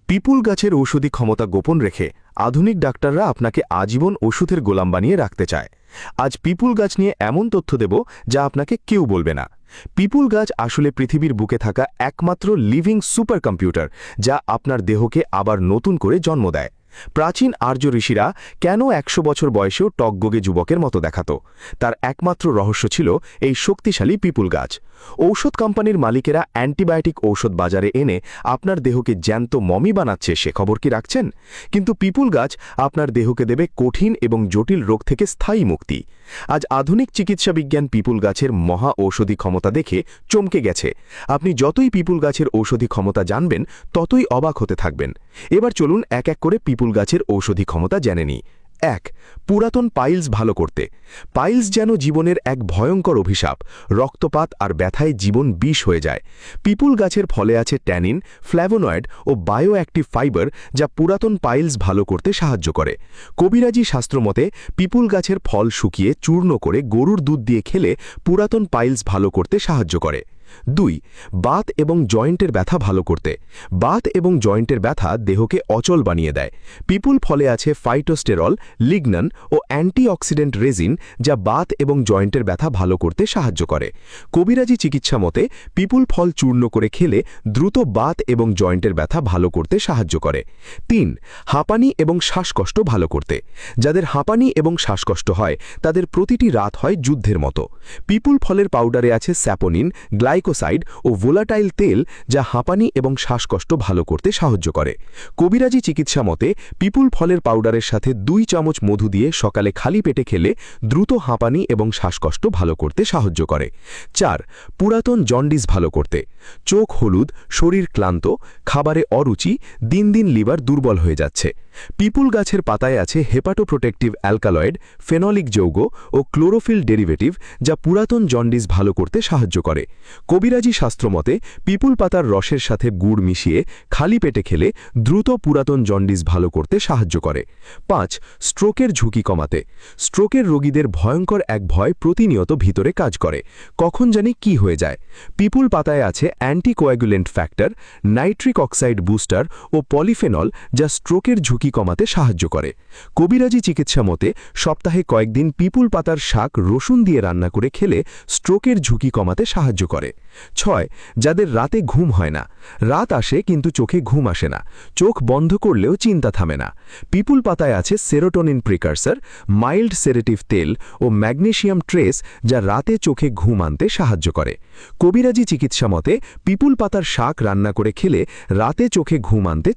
পিপুল গাছের ঔষধি ক্ষমতা গোপন রেখে আধুনিক ডাক্তাররা আপনাকে আজীবন ওষুধের গোলাম বানিয়ে রাখতে চায়। আজ পিপুল গাছ নিয়ে এমন তথ্য দেব যা আপনাকে কেউ বলবে না। পিপুল গাছ আসলে পৃথিবীর বুকে থাকা একমাত্র লিভিং সুপার কম্পিউটার, যা আপনার দেহকে আবার নতুন করে জন্ম দেয়। প্রাচীন আর্য ঋষিরা কেন ১০০ বছর বয়সেও টকবগে যুবকের মতো দেখাত? তার একমাত্র রহস্য ছিল এই শক্তিশালী পিপুল গাছ। ঔষধ কোম্পানির মালিকেরা অ্যান্টিবায়োটিক ঔষধ বাজারে এনে আপনার দেহকে জ্যান্ত মমি বানাচ্ছে, সে খবর কি রাখছেন? কিন্তু পিপুল গাছ আপনার দেহকে দেবে কঠিন এবং জটিল রোগ থেকে স্থায়ী মুক্তি। আজ আধুনিক চিকিৎসা বিজ্ঞান পিপুল গাছের মহা ঔষধি ক্ষমতা দেখে চমকে গেছে। আপনি যতই পিপুল গাছের ঔষধি ক্ষমতা জানবেন, ততই অবাক হতে থাকবেন। এবার চলুন এক এক করে পিপুল গাছের ঔষধি ক্ষমতা জেনে নিই। ১. পুরাতন পাইলস ভালো করতে। পাইলস যেন জীবনের এক ভয়ঙ্কর অভিশাপ। রক্তপাত আর ব্যথায় জীবন বিষ হয়ে যায়। পিপুল গাছের ফলে আছে ট্যানিন, ফ্ল্যাভোনয়েড ও বায়ো অ্যাক্টিভ ফাইবার, যা পুরাতন পাইলস ভালো করতে সাহায্য করে। কবিরাজি শাস্ত্রমতে পিপুল গাছের ফল শুকিয়ে চূর্ণ করে গরুর দুধ দিয়ে খেলে পুরাতন পাইলস ভালো করতে সাহায্য করে। ২. বাত এবং জয়েন্টের ব্যথা ভালো করতে। বাত এবং জয়েন্টের ব্যথা দেহকে অচল বানিয়ে দেয়। পিপুল ফলে আছে ফাইটোস্টেরল, লিগনান ও অ্যান্টিঅক্সিডেন্ট রেজিন, যা বাত এবং জয়েন্টের ব্যথা ভালো করতে সাহায্য করে। কবিরাজি চিকিৎসা মতে পিপুল ফল চূর্ণ করে খেলে দ্রুত বাত এবং জয়েন্টের ব্যথা ভালো করতে সাহায্য করে। ৩. হাঁপানি এবং শ্বাসকষ্ট ভালো করতে। যাদের হাঁপানি এবং শ্বাসকষ্ট হয়, তাদের প্রতিটি রাত হয় যুদ্ধের মতো। পিপুল ফলের পাউডারে আছে স্যাপোনিন, গ্লাইকোসাইড ও ভোলাটাইল তেল, যা হাঁপানি এবং শ্বাসকষ্ট ভালো করতে সাহায্য করে। কবিরাজি চিকিৎসা মতে পিপুল ফলের পাউডারের সাথে ২ চামচ মধু দিয়ে সকালে খালি পেটে খেলে দ্রুত হাঁপানি এবং শ্বাসকষ্ট ভালো করতে সাহায্য করে। ৪. পুরাতন জন্ডিস ভালো করতে। চোখ হলুদ, শরীর ক্লান্ত, খাবারে অরুচি, দিন দিন লিভার দুর্বল হয়ে যাচ্ছে। পিপুল গাছের পাতায় আছে হেপাটোপ্রোটেক্টিভ অ্যালকালয়েড, ফেনলিক যৌগ ও ক্লোরোফিল ডেরিভেটিভ, যা পুরাতন জন্ডিস ভালো করতে সাহায্য করে। কবিরাজি শাস্ত্রমতে পিপুল পাতার রসের সাথে গুড় মিশিয়ে খালি পেটে খেলে দ্রুত পুরাতন জন্ডিস ভালো করতে সাহায্য করে। ৫. স্ট্রোকের ঝুঁকি কমাতে। স্ট্রোকের রোগীদের ভয়ঙ্কর এক ভয় প্রতিনিয়ত ভিতরে কাজ করে, কখন জানি কি হয়ে যায়। পিপুল পাতায় আছে anticoagulant factor, nitric oxide booster ও পলিফেনল, যা স্ট্রোকের ঝুঁকি কমাতে সাহায্য করে। কবিরাজি চিকিৎসা মতে সপ্তাহে কয়েকদিন পিপুল পাতার শাক রসুন দিয়ে রান্না করে খেলে স্ট্রোকের ঝুঁকি কমাতে সাহায্য করে। ৬. যাদের রাতে ঘুম হয় না। রাত আসে কিন্তু চোখে ঘুম আসে না, চোখ বন্ধ করলেও চিন্তা থামে না। পিপুল পাতায় আছে সেরোটোনিন প্রিকারসার, মাইল্ড সেডেটিভ তেল ও ম্যাগনেসিয়াম ট্রেস, যা রাতে চোখে ঘুম আনতে সাহায্য করে। কবিরাজি চিকিৎসা মতে পিপুল পাতার শাক রান্না করে খেলে রাতে চোখে ঘুম আনতে